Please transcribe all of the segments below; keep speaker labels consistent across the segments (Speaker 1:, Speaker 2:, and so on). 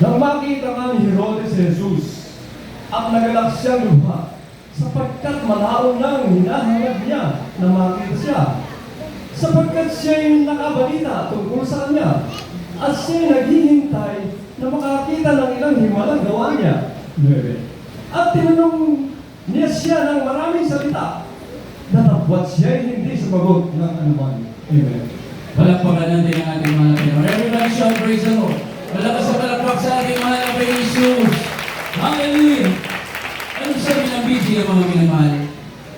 Speaker 1: Nang makita nga ni Herodes si Jesus, ang nagalak siyang luha, sapagkat malaon nang hinahangad niya na makita siya, sapagkat siya'y nakabalita tungkol sa kanya, at siya'y naghihintay na makakita ng ilang himalang gawa niya. 9. At tinanong niya siya ng maraming salita, natapwat siya'y hindi sumagot ng anuman. Amen.
Speaker 2: Palakpakan natin ang ating mahal na Panginoon. Everybody shout praise the Lord. Malakas sa palakpak sa ating mahal na Panginoon Jesus. Hallelujah! Ano sabi ng busy ng mga minamahal?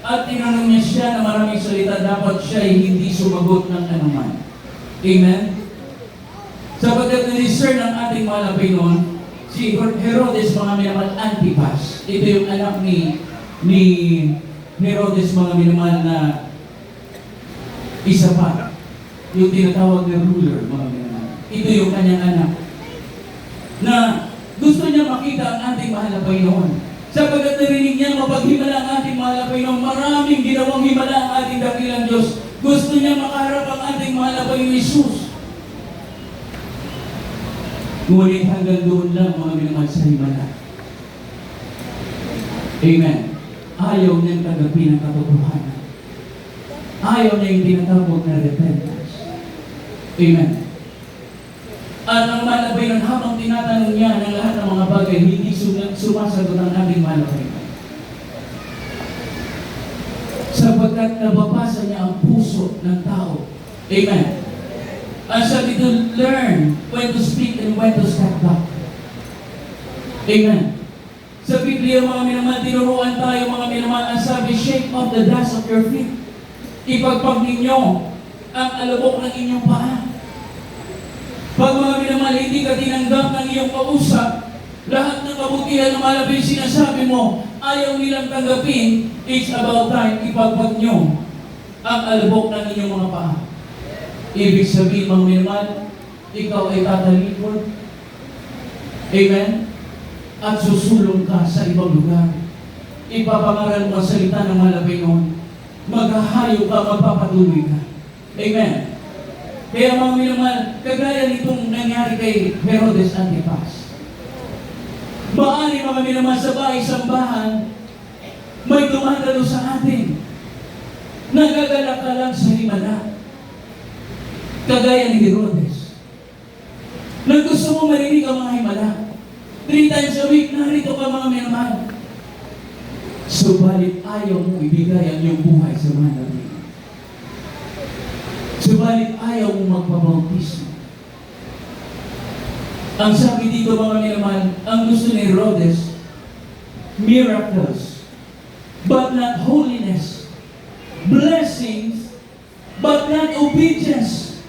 Speaker 2: At tinanong niya siya na maraming salita, dapat siya'y hindi sumagot ng anuman. Amen? Sapagkat na-discern ng ating mahal na Panginoon, si Herodes mga minamahal Antipas. Ito yung anak ni Herodes mga minamahal na isa pa. Yung tinatawag na ruler, mga minamahal. Ito yung kanyang anak na gusto niya makita ang ating mahal na Panginoon. Sapagkat narinig niya mapaghimala ang ating mahal na Panginoon, maraming ginawang himala ang ating dakilang Diyos. Gusto niya makaharap ang ating mahal na Panginoon Jesus. Ngunit hanggang doon lang mga minamahal sa himala. Amen. Ayaw niyang tanggapin ang katotohanan. Ayaw niya yung tinatawag na repentance. Amen. At ang mahal na Panginoon, habang tinatanong niya ng lahat ng mga bagay, hindi sumasagot ang ating mahal na Panginoon. Sapagkat nababasa niya ang puso ng tao. Amen. Ang sabi to learn when to speak and when to step back. Amen. Sa Biblia, mga minamahal, tinuruan tayo, mga minamahal, ang sabi, shake off the dust of your feet. Ipagpag ninyo ang alabok ng inyong paa. Pag mga minamahal, hindi ka tinanggap ng iyong kausap, lahat ng kabutihan ng malapit sinasabi mo, ayaw nilang tanggapin, it's about time ipagpag nyo ang alabok ng inyong mga paa. Ibig sabihin, mga minamahal, ikaw ay tatalikod. Amen? At susulong ka sa ibang lugar. Ipapangaral mo ang salita ng malapit noon. Maghahayo ka, magpapatuloy ka. Amen? Kaya mga minamahal, kagaya nitong nangyari kay Herodes Antipas. Maari mga minamahal sa bahay-sambahan, may dumadalo sa atin. Nagagalak ka lang sa himala. Kagaya ni Herodes. Nang gusto mo marinig ang mga himala, 3 times a week, narito ka mga minamahal. Subalit ayaw mo ibigay ang iyong buhay sa mga nabi. Subalit ayaw mo magpabautismo. Ang sabi dito mga minamahal, ang gusto ni Herodes, miracles, but not holiness. Blessings, but not obedience.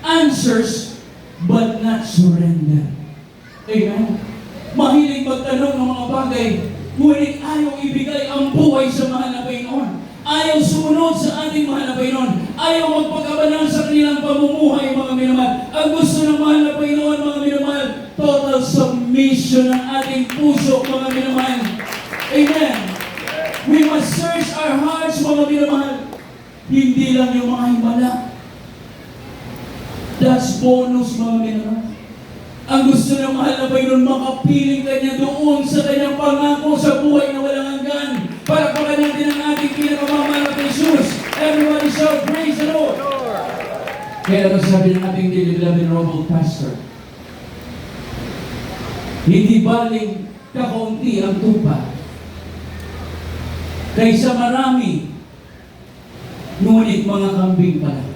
Speaker 2: Answers, but not surrender. Amen? Mahilig magtanong ng mga bagay, ngunit ayaw ibigay ang buhay sa mahal na Panginoon. Ayaw sumunod sa ating mahal na Panginoon. Ayaw magpagkabanal sa kanilang pamumuhay, mga minamahal. Ang gusto ng mahal na Panginoon, mga minamahal, total submission ng ating puso, mga minamahal. Amen. We must search our hearts, mga minamahal. Hindi lang yung mga himala. That's bonus, mga minamahal. Ang gusto ng mahal na Panginoon, makapiling ka niya doon sa kanyang pangako sa buhay na walang hanggan. Palakpakan natin ang ating pinakamamahal na Jesus. Everybody shout, praise the Lord! Kaya ito sabi ng ating beloved Robert Pastor, hindi baling kakaunti ang tupa kaysa marami, ngunit mga kambing pala.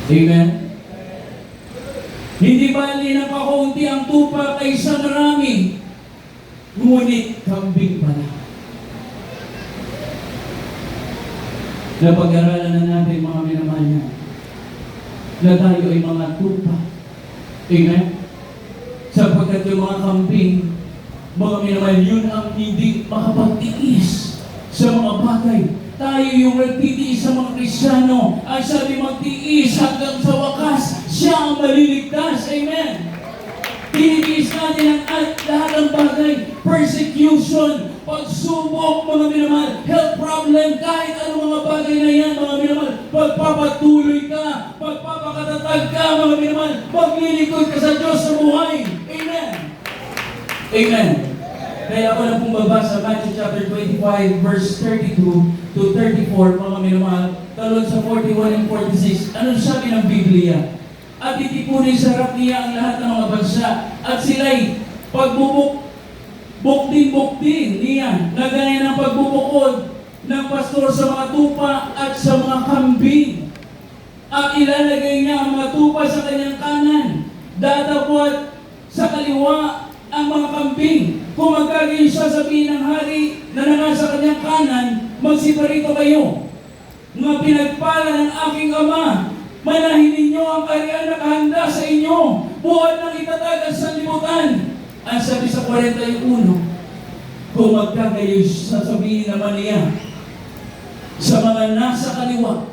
Speaker 2: Amen? Hindi bali na kakaunti ang tupa kaysa marami, ngunit kambing pala. Napag-aralan na natin mga minamahal niya na tayo ay mga tupa. Amen? Sapagkat yung mga kambing, mga minamahal, yun ang hindi makapagtiis sa mga bagay. Tayo yung nagtitiis sa mga Kristiyano. Ang sabi magtiis hanggang sa wakas, siya ang maliligtas. Amen? Tinitiis natin ang lahat ng bagay. Persecution, pagsubok, mga minamahal, health problem, kahit anong mga bagay na yan, mga minamahal, pagpapatuloy ka, pagpapakatatag ka, mga minamahal, maglilingkod ka sa Diyos sa buhay. Amen. Amen. Kaya ako na pong babasa Matthew chapter 25 verse 32 to 34, mga minamahal, talon sa 41 and 46. Ano sabi ng Biblia? At itipunin sa harap niya ang lahat ng mga bansa, at sila'y buktin niya, na gaya ng pagbubukod ng pastor sa mga tupa at sa mga kambing. At ilalagay niya ang mga tupa sa kanyang kanan, datapwat sa kaliwa ang mga kambing. Kung magkagayon siya, sabihin ng hari na nasa kanyang kanan, magsiparito kayo. Mga pinagpala ng aking Ama, manahin ninyo ang kaharian na kahanda sa inyo, buwan ng itatag sa sanlibutan. Ang sabi sa 41, kung magkagayon siya, sabihin naman niya sa mga nasa kaliwa,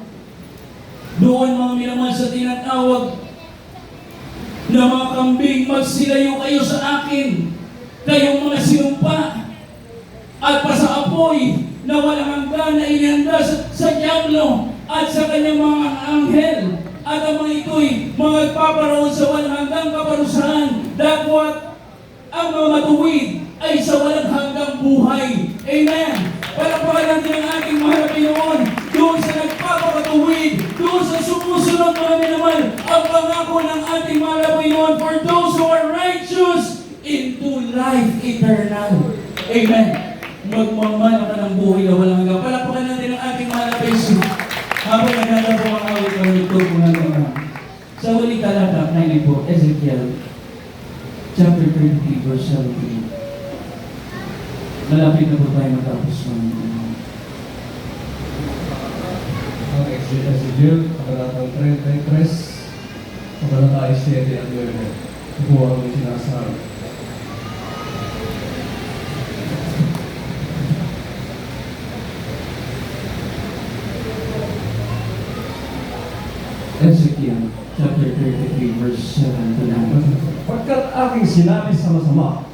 Speaker 2: doon mga minamahal sa tinatawag na mga kambing, magsilayo kayo sa akin, kayong mga sinumpa at pasaapoy na walang hanggan na inihanda sa diablo at sa kanyang mga anghel, at ang mga ito'y mga nagpaparoon sa walang hanggang kaparusahan, dapwat ang mga matuwid ay sa walang hanggang buhay. Amen. Palapakan natin ang ating mahal na Panginoon doon sa nagpapakatuwid, doon sa sumusunod, mga minamahal, ang pangako ng ating mahal na Panginoon for those who are righteous into life eternal. Amen. Magmamana ka ng buhay na walang hanggang. Palapakan natin ang ating mahal na Panginoon. Habang naganda po ang awit ng ito kung ano. Sa huling talata, 94, Ezekiel chapter 33, verse 17. Malapit na po tayo matapos ng
Speaker 1: Ang Ezekiel, kabanatang 33, kabanata 7 at 9. Ito po ang sinasabi.
Speaker 2: Ezekiel chapter 33, verse 7 to 9.
Speaker 1: Pagkat aking sinabi sa masama,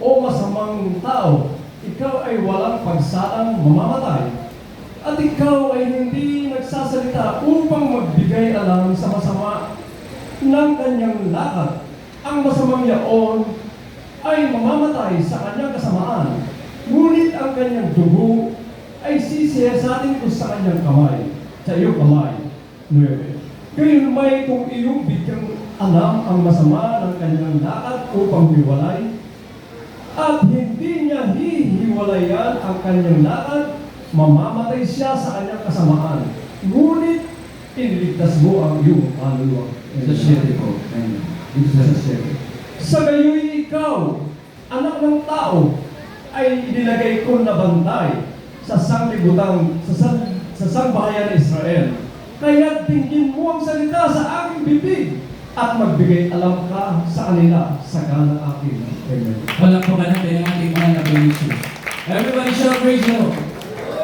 Speaker 1: o masamang tao, ikaw ay walang pagsaang mamamatay, at ikaw ay hindi nagsasalita upang magbigay alam sa masama ng kanyang lakad. Ang masamang yaon ay mamamatay sa kanyang kasamaan, ngunit ang kanyang dugo ay sisiyasatin ko sa kanyang kamay, sa iyong kamay. 9. Gayon may kung iyong bigyang alam ang masama ng kanyang lakad upang hiwalay, at hindi niya hihiwalayan ang kanyang lakad, mamamatay siya sa kanyang kasamaan. Ngunit iniligtas mo ang iyong kaluluwa.
Speaker 2: Sa 7 po. Amen. Dito sa 7.
Speaker 1: Sa gayoy ikaw, anak ng tao, ay inilagay ko na bantay sa sanglibutan, sa sangbahayan ng Israel. Kaya tingin mo ang salita sa aking bibig at magbigay alam ka sa kanila sa kanang akin. Amen.
Speaker 2: Palakpakan natin ang ating mahal na Panginoon. Everybody shout praise the Lord.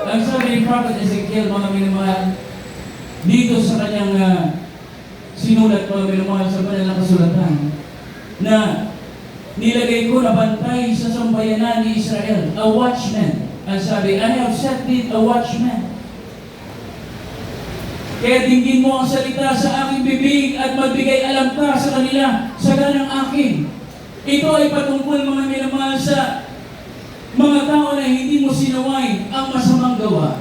Speaker 2: Ang sabi ni Prophet Ezekiel, mga minamahal, dito sa kanyang sinulat, mga minamahal, sa banal na kasulatan, na nilagay ko na bantay sa sambayanan ni Israel, a watchman. Ang sabi, I have set thee a watchman. Kaya dinggin mo ang salita sa aking bibig at magbigay alam ka sa kanila sa ganang akin. Ito ay patungkol, mga minamahal, sa mga tao na hindi mo sinaway ang masamang gawa.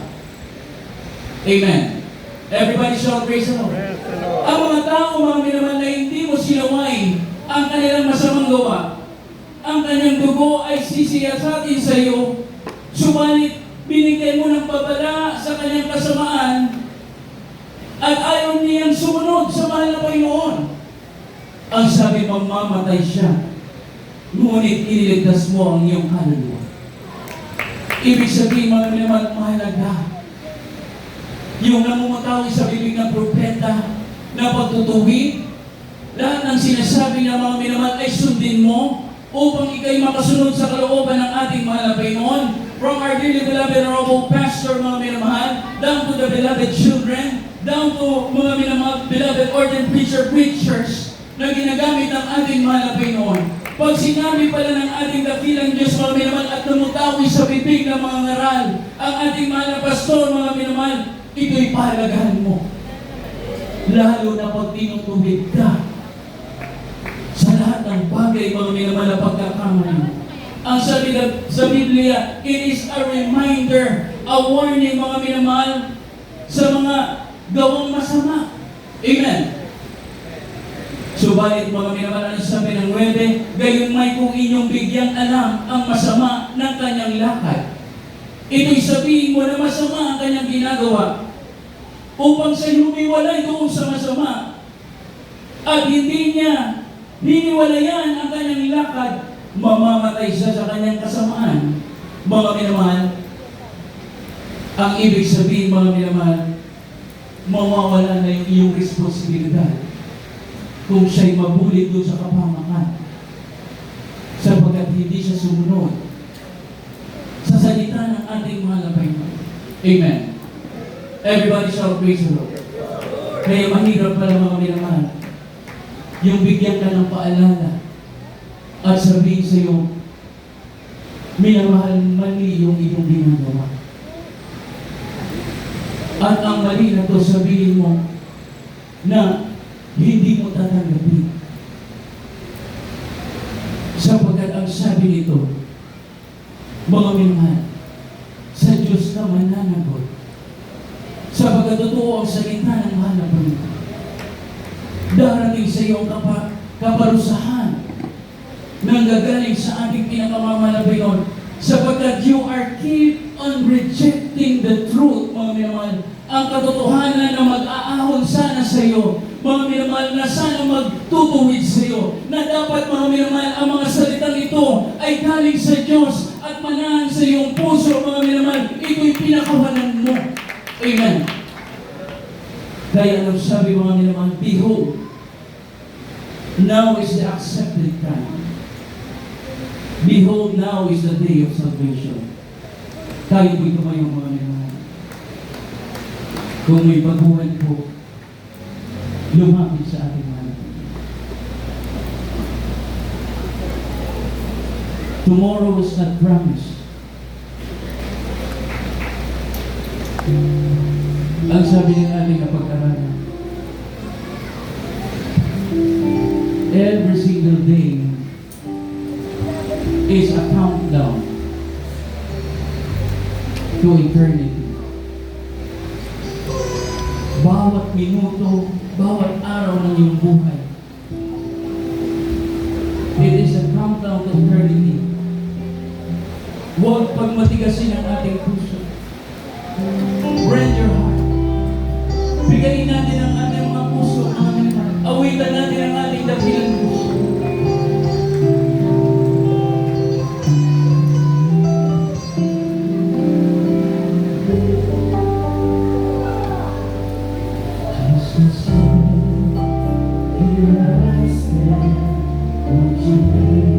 Speaker 2: Amen. Everybody shout praise the Lord. Ang mga tao, mga minamahal, na hindi mo sinaway ang kanilang masamang gawa, ang kanyang dugo ay sisiyasatin sa iyo, subalit binigay mo ng babala sa kanyang kasamaan, at ayaw niyang sumunod sa mahal na Panginoon. Ang sabi, mamamatay siya, ngunit iniligtas mo ang iyong kaluluwa. Ibig sabihin, mga minamahal, mahalaga yung namumutawi sa bibig ng propeta na pagtutuwid, lahat ng sinasabi ng mga minamahal ay sundin mo upang ikay makasunod sa kalooban ng ating mahal na Panginoon. From our dearly beloved and honorable pastor, mga minamahal, down to the beloved children, down to mga minamahal, beloved ordained preachers na ginagamit ng ating mahal na Panginoon Pag sinabi pala ng ating dakilang Diyos, mga minamahal, at lumutawi sa bibig ng mga ngaral, ang ating mahal na pastor, mga minamahal, ito'y pahalagahan mo. Lalo na pag tinutuwid ka sa lahat ng bagay, mga minamahal, na pagkakamali. Ang sabi sa Biblia, it is a reminder, a warning, mga minamahal, sa mga gawang masama. Amen. Subalit, mga minamahal, ang sabi ng 9, gayon may kung inyong bigyang alam ang masama ng kanyang lakad. Ito'y sabihin mo na masama ang kanyang ginagawa upang sa'yo humiwalay doon sa masama at hindi niya hiniwalayan ang kanyang lakad, mamamatay siya sa kanyang kasamaan. Mga minamahal, ang ibig sabihin, mga minamahal, mawawala na yung iyong responsibilidad kung siya'y mabulit doon sa kapamakan, sapagkat hindi siya sumunod sa salita ng ating mahal na Panginoon. Amen. Everybody shout praise the Lord. Kaya mahirap pala, mga minamahal, yung bigyan ka ng paalala at sabihin sa iyo, minamahal, mali yung iyong ginagawa. At ang mali na to, sabihin mo na hindi mo tatanggapin. Sapagkat ang sabi nito, mga minamahal, sa Diyos ka mananagot. Sapagkat totoo ang salita ng mahal na Panginoon. Darating sa iyo ang kaparusahan nang gagaling sa ating pinakamamalabayon, sapagkat you are keep on rejecting the truth, mga minamahal. Ang katotohanan na mag-aahon sana sa iyo, mga minamahal, na sana magtutuwid sa iyo, na dapat, mga minamahal, ang mga salitang ito ay galing sa Diyos at manahan sa iyong puso, mga minamahal. Ito'y pinakawalan mo. Amen. Kaya anong sabi, mga minamahal, behold, now is the accepted time. Behold, now is the day of salvation. Tayo po'y tumayo, mga minamahal. Kung may baguhan po, lumapit sa ating mahal. Tomorrow is not promised. Ang sabi ng ating napag-aralan, every single day is a countdown to eternity. Bawat minuto, bawat araw ng iyong buhay, it is a countdown to eternity. Huwag pagmatigasin ang ating puso. Rend your heart. Bigayin natin ang ating mga puso, mga minamahal. Awitan natin ang ating dakilang puso.
Speaker 3: Here I stand, won't you be